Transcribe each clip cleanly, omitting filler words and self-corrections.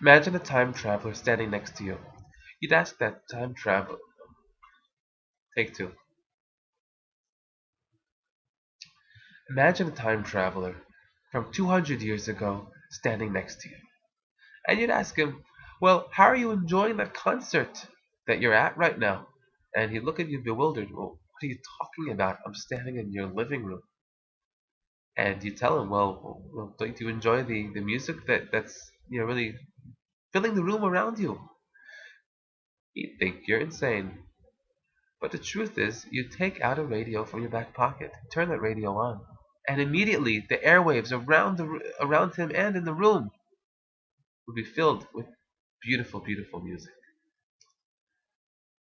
Imagine a time traveler standing next to you. You'd ask that time traveler, take two. Imagine a time traveler from 200 years ago standing next to you. And you'd ask him, well, how are you enjoying that concert that you're at right now? And he'd look at you bewildered. Well, what are you talking about? I'm standing in your living room. And you tell him, well, don't you enjoy the music that's really filling the room around you? He'd think you're insane. But the truth is, you take out a radio from your back pocket, turn that radio on, and immediately the airwaves around him and in the room would be filled with beautiful, beautiful music.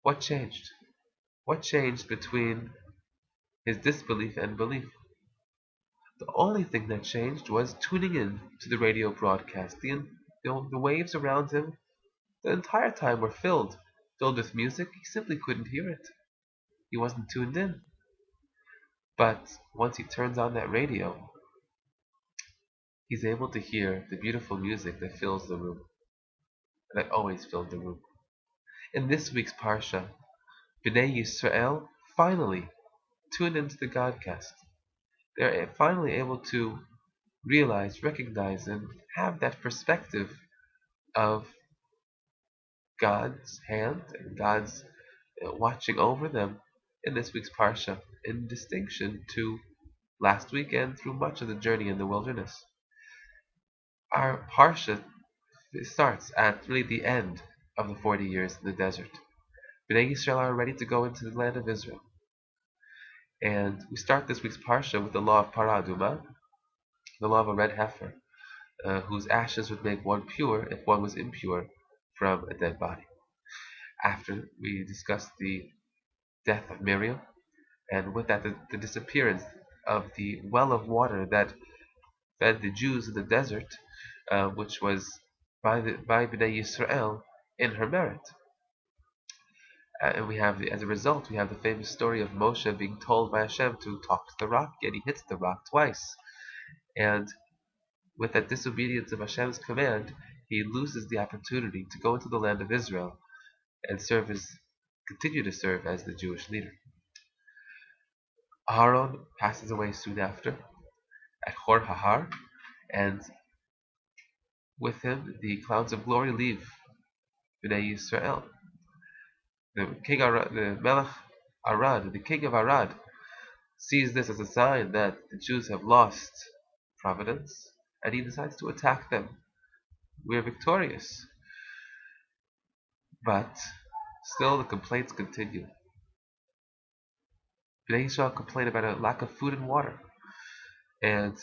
What changed? What changed between his disbelief and belief? The only thing that changed was tuning in to the radio broadcast. The waves around him the entire time were filled with music. He simply couldn't hear it. He wasn't tuned in. But once he turns on that radio, he's able to hear the beautiful music that fills the room, that always filled the room. In this week's Parsha, Bnei Yisrael finally tuned into the Godcast. They're finally able to realize, recognize, and have that perspective of God's hand and God's watching over them in this week's Parsha, in distinction to last week and through much of the journey in the wilderness. Our Parsha starts at really the end of the 40 years in the desert. Bnei Yisrael are ready to go into the land of Israel. And we start this week's Parsha with the law of Parah Adumah, the law of a red heifer, whose ashes would make one pure if one was impure from a dead body. After we discussed the death of Miriam, and with that the disappearance of the well of water that fed the Jews in the desert, which was by Bnei Yisrael in her merit. And we have, as a result, we have the famous story of Moshe being told by Hashem to talk to the rock, yet he hits the rock twice. And with that disobedience of Hashem's command, he loses the opportunity to go into the land of Israel and continue to serve as the Jewish leader. Aaron passes away soon after at Hor Hahar, and with him the clouds of glory leave Bnei Yisrael. The Melech Arad, the king of Arad, sees this as a sign that the Jews have lost providence, and he decides to attack them. We're victorious. But still the complaints continue. Bnei Yisrael complain about a lack of food and water. And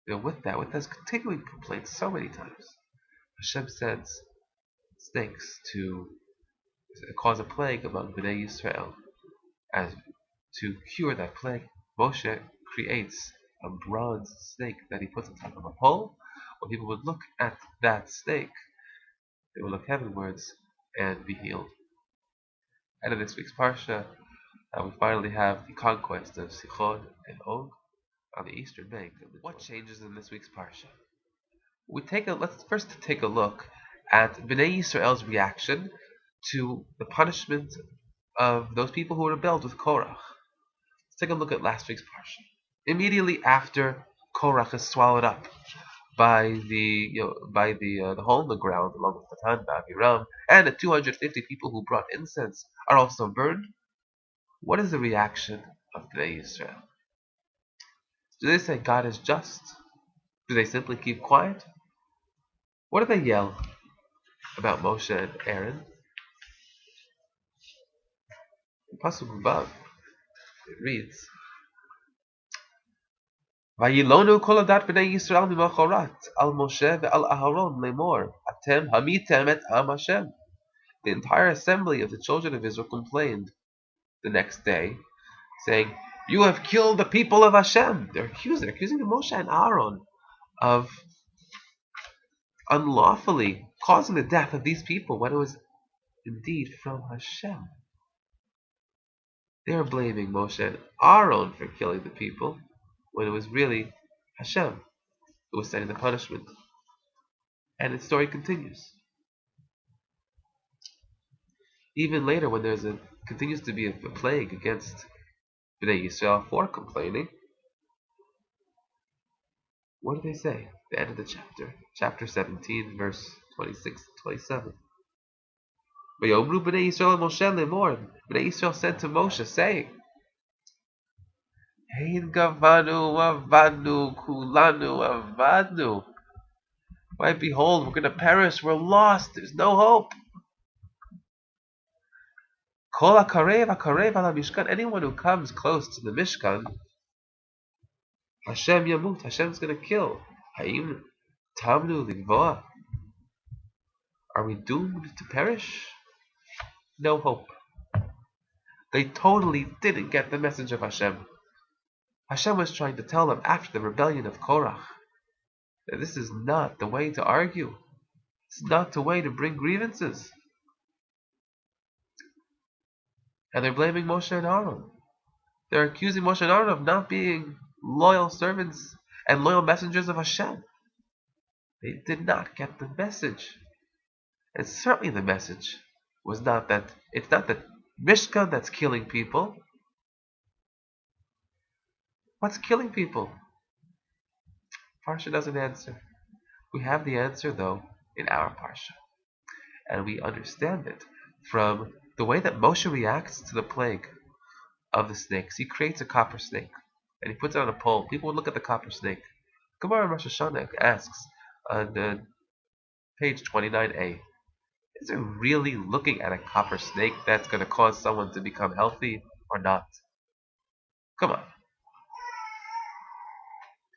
with those continuing complaints so many times, Hashem sends snakes to cause a plague among Bnei Yisrael. As to cure that plague, Moshe creates a bronze snake that he puts on top of a pole. When people would look at that snake, they would look heavenwards and be healed. And in this week's Parsha, we finally have the conquest of Sichon and Og on the eastern bank. What changes in this week's Parsha? Let's first take a look at Bnei Yisrael's reaction to the punishment of those people who rebelled with Korach. Let's take a look at last week's Parsha. Immediately after Korach is swallowed up by the hole in the ground, along with Datan, Aviram, and the 250 people who brought incense are also burned, what is the reaction of Bnei Yisrael? Do they say God is just? Do they simply keep quiet? What do they yell about Moshe and Aaron? In Pasuk above, it reads, Vayilonu kol adat b'nei Yisrael mimachorat al Moshe ve'al Aharon lemor atem hamitem et am Hashem. The entire assembly of the children of Israel complained the next day, saying, "You have killed the people of Hashem." They're accusing Moshe and Aaron of unlawfully causing the death of these people when it was indeed from Hashem. They are blaming Moshe and Aaron for killing the people when it was really Hashem who was sending the punishment. And the story continues. Even later, when continues to be a plague against Bnei Yisrael for complaining, what do they say? The end of the chapter 17, verse 26 to 27. Vayomru Bnei Yisrael Moshe lemor. Bnei Yisrael said to Moshe, saying, Hein gavanu avadnu kulanu avadnu. Why, behold, we're going to perish. We're lost. There's no hope. Kol akarev ala mishkan. Anyone who comes close to the Mishkan, Hashem yamut. Hashem's going to kill. Haim tamnu ligvoa. Are we doomed to perish? No hope. They totally didn't get the message of Hashem. Hashem was trying to tell them after the rebellion of Korach that this is not the way to argue. It's not the way to bring grievances. And they're blaming Moshe and Aaron. They're accusing Moshe and Aaron of not being loyal servants and loyal messengers of Hashem. They did not get the message. And certainly the message was not that it's not that Mishkan that's killing people. What's killing people? Parsha doesn't answer. We have the answer, though, in our Parsha. And we understand it from the way that Moshe reacts to the plague of the snakes. He creates a copper snake, and he puts it on a pole. People would look at the copper snake. Gemara in Rosh Hashanah asks on page 29a, is it really looking at a copper snake that's going to cause someone to become healthy or not? Come on.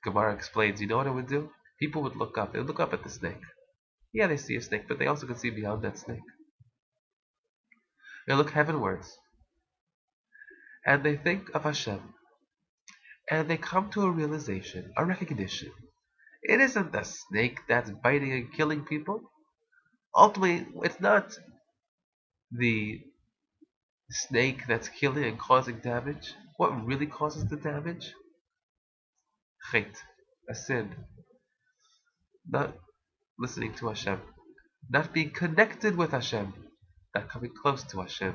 Gemara explains, you know what it would do? People would look up. They would look up at the snake. Yeah, they see a snake, but they also can see beyond that snake. They look heavenwards. And they think of Hashem. And they come to a realization, a recognition. It isn't the snake that's biting and killing people. Ultimately, it's not the snake that's killing and causing damage. What really causes the damage? Chait, a sin. Not listening to Hashem. Not being connected with Hashem. Not coming close to Hashem.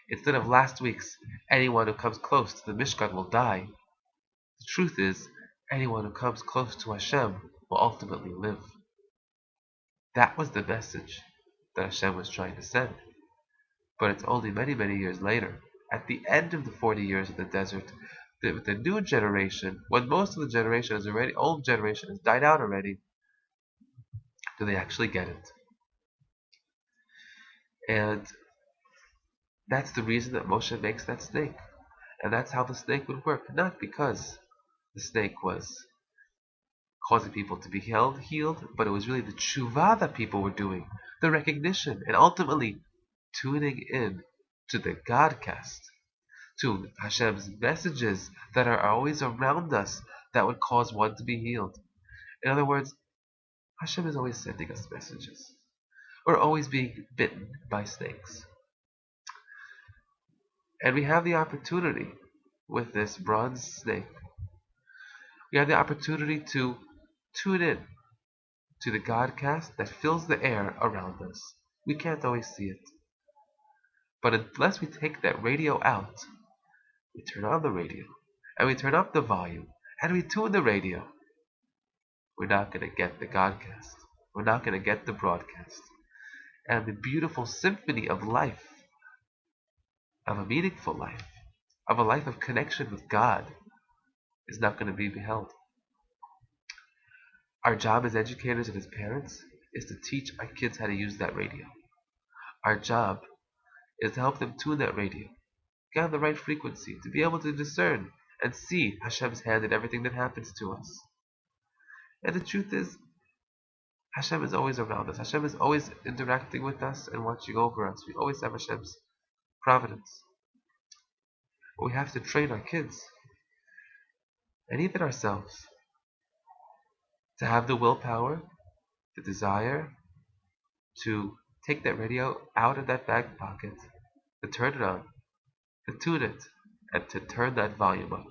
Instead of last week's, anyone who comes close to the Mishkan will die. The truth is, anyone who comes close to Hashem will ultimately live. That was the message that Hashem was trying to send. But it's only many, many years later, at the end of the 40 years in the desert, that the new generation, when most of the generation is already, old generation has died out already, do they actually get it? And that's the reason that Moshe makes that snake. And that's how the snake would work. Not because the snake was causing people to be healed, but it was really the tshuva that people were doing, the recognition, and ultimately tuning in to the G-dcast, to Hashem's messages that are always around us that would cause one to be healed. In other words, Hashem is always sending us messages. We're always being bitten by snakes. And we have the opportunity with this bronze snake. We have the opportunity to tune in to the G-dcast that fills the air around us. We can't always see it. But unless we take that radio out, we turn on the radio, and we turn up the volume, and we tune the radio, we're not going to get the G-dcast. We're not going to get the broadcast. And the beautiful symphony of life, of a meaningful life, of a life of connection with God, is not going to be beheld. Our job as educators and as parents is to teach our kids how to use that radio. Our job is to help them tune that radio, get on the right frequency, to be able to discern and see Hashem's hand in everything that happens to us. And the truth is, Hashem is always around us. Hashem is always interacting with us and watching over us. We always have Hashem's providence. But we have to train our kids, and even ourselves, to have the willpower, the desire, to take that radio out of that back pocket, to turn it on, to tune it, and to turn that volume up.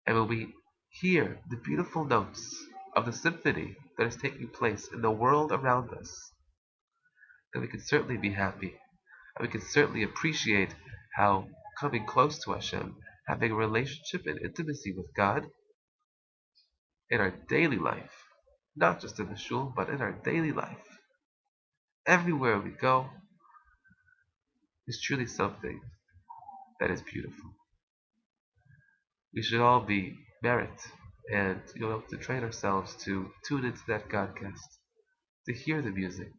And when we hear the beautiful notes of the symphony that is taking place in the world around us, then we can certainly be happy And we can certainly appreciate how coming close to Hashem, having a relationship and intimacy with God in our daily life, not just in the shul, but in our daily life, everywhere we go, is truly something that is beautiful. We should all be merit and to train ourselves to tune into that Godcast, to hear the music,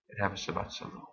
and have a Shabbat Shalom.